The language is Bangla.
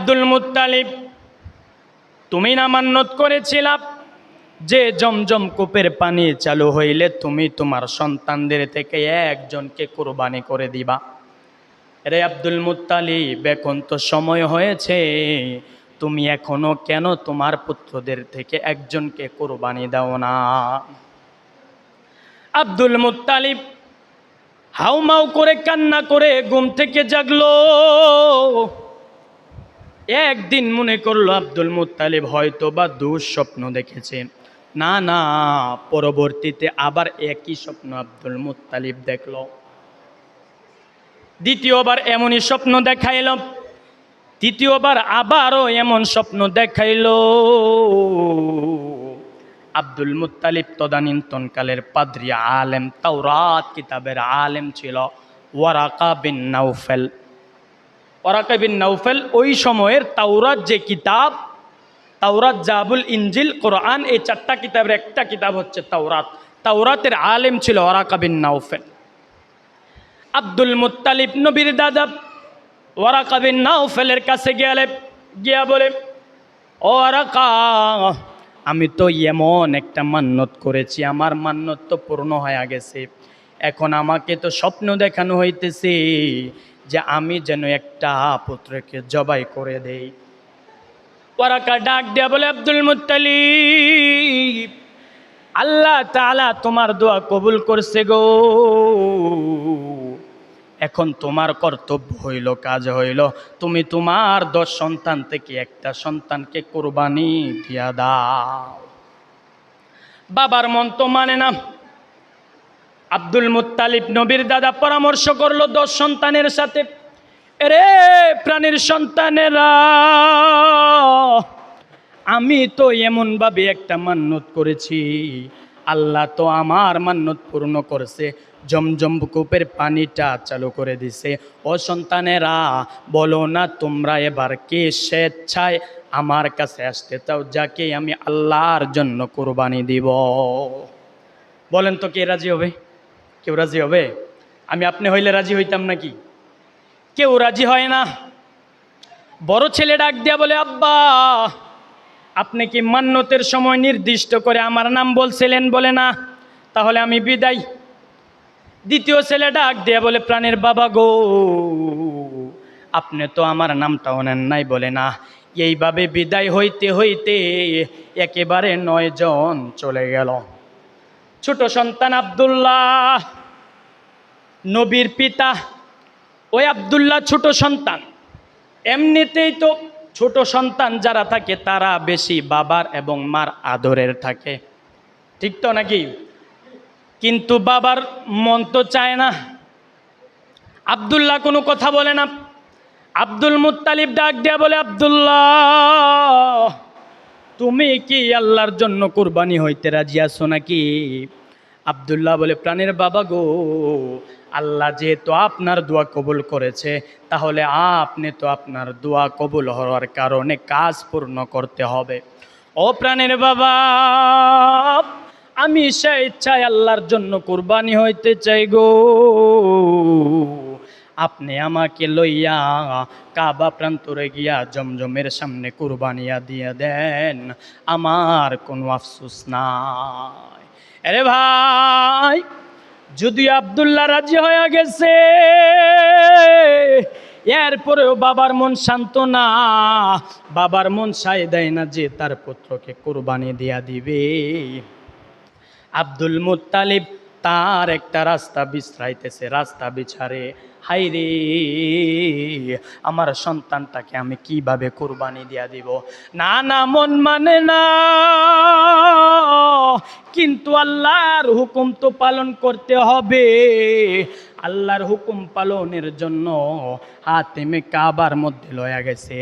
আব্দুল মুত্তালিব, তুমি না মান্যত করেছিলা যে জমজম কূপের পানি চালু হইলে তুমি তোমার সন্তানদের থেকে একজনকে কুরবানি করে দিবা। রে আব্দুল মুত্তালিব, এখন তো সময় হয়েছে, তুমি এখনো কেন তোমার পুত্রদের থেকে একজনকে কুরবানি দাও না? আব্দুল মুত্তালিব হাউমাউ করে কান্না করে ঘুম থেকে জাগলো। একদিন মনে করলো আব্দুল মুত্তালিব হয়তো বা দুঃস্বপ্ন দেখেছে। না না, পরবর্তীতে আবার একই স্বপ্ন আব্দুল মুত্তালিব দেখল। দ্বিতীয়বার এমনই স্বপ্ন দেখাইল, তৃতীয়বার আবারও এমন স্বপ্ন দেখাইল। আব্দুল মুত্তালিব তদানীন্তনকালের পাদ্রী আলেম, তাওরাত কিতাবের আলেম ছিল Waraqa bin Nawfal. Waraqa bin Nawfal ওই সময়ের তাওরাত যে কিতাব, তাওরাত, জাবুল, ইনজিল, কোরআন, এই চারটা কিতাবের একটা কিতাব হচ্ছে তাওরাত। তাওরাতের আলেম ছিল Waraqa bin Nawfal. Abdul Muttalib নবীর দাদা ওয়ারাকা বিন নাউফেলের কাছে গিয়া বলে, ও ওয়ারাকা, আমি তো এমন একটা মান্যত করেছি, আমার মান্যত তো পূর্ণ হয়ে গেছে। এখন আমাকে তো স্বপ্ন দেখানো হইতেছে যে আমি যেন একটা পুত্রকে জবাই করে দেই। ওয়ারাকা ডাক দিয়া বলে, আব্দুল মুত্তালিব, আল্লাহ তাআলা তোমার দোয়া কবুল করছে গো। এখন তোমার কর্তব্য হইল, কাজ হইল, তুমি তোমার 10 সন্তান থেকে একটা সন্তানকে কুরবানি দিয়া দাও। বাবার মন তো মানে না। আব্দুল মুত্তালিব নবীর দাদা পরামর্শ করলো 10 সন্তানের সাথে, এরে প্রাণীর সন্তানেরা, আমি তো এমনভাবে একটা মান্যত করেছি, আল্লাহ তো আমার মান্যত পূর্ণ করছে, জমজম কূপের পানিটা চালু করে দিছে। ও সন্তানেরা, বলো না তোমরা এবার কে স্বেচ্ছায় আমার কাছে আসতে চাও, যাকে আমি আল্লাহর জন্য কুরবানি দিব? বলেন তো কে রাজি হবে? কেউ রাজি হবে? আমি আপনি হইলে রাজি হইতাম নাকি? কেউ রাজি হয় না। বড় ছেলে ডাক দিয়া বলে, আব্বা, আপনি কি মান্যতের সময় নির্দিষ্ট করে আমার নাম বলছিলেন? বলে না, তাহলে আমি বিদায়। দ্বিতীয় ছেলে ডাক দিয়া বলে, প্রাণের বাবা গো, আপনি তো আমার নামটাও নেন নাই। বলে না। এইভাবে বিদায় হইতে হইতে একেবারে 9 জন চলে গেল। ছোট সন্তান আব্দুল্লাহ, নবীর পিতা, ওই আব্দুল্লাহ ছোট সন্তান। এমনিতেই তো ছোট সন্তান যারা থাকে তারা বেশি বাবার এবং মার আদরের থাকে, ঠিক তো নাকি? কিন্তু বাবার মন তো চায় না। আব্দুল্লাহ কোনো কথা বলে না। আব্দুল মুত্তালিব ডাক দিয়া বলে, আব্দুল্লাহ, তুমি কি আল্লাহর জন্য কুরবানি হইতে রাজি আছো নাকি? আব্দুল্লাহ বলে, প্রাণের বাবা গো, আল্লাহ যেহেতু আপনার দোয়া কবুল করেছে, তাহলে আপনি তো আপনার দোয়া কবুল হওয়ার কারণে কাজ পূর্ণ করতে হবে। ও প্রাণের বাবা, আমি সে ইচ্ছায় আল্লাহর জন্য কুরবানি হইতে চাই গো। আপনি আমাকে লইয়া কাবা প্রান্তরে গিয়া জমজমের সামনে কুরবানিয়া দিয়ে দেন, আমার কোনো আফসোস নাই। আরে ভাই, যদি আব্দুল্লাহ রাজি হয়ে গেছে, এরপরেও বাবার মন শান্ত না। বাবার মন সায় দেয় না যে তার পুত্রকে কুরবানি দিয়া দিবে। আব্দুল মুত্তালিব তার একটা রাস্তা বিছরাইতেছে, রাস্তা বিছারে, হাইরে আমার সন্তানটাকে আমি কিভাবে কুরবানি দিয়া দিব? না না, মন মানে না, কিন্তু আল্লাহর হুকুম তো পালন করতে হবে। আল্লাহর হুকুম পালনের জন্য হাতেমে কাবার মধ্যে লয়া গেছে।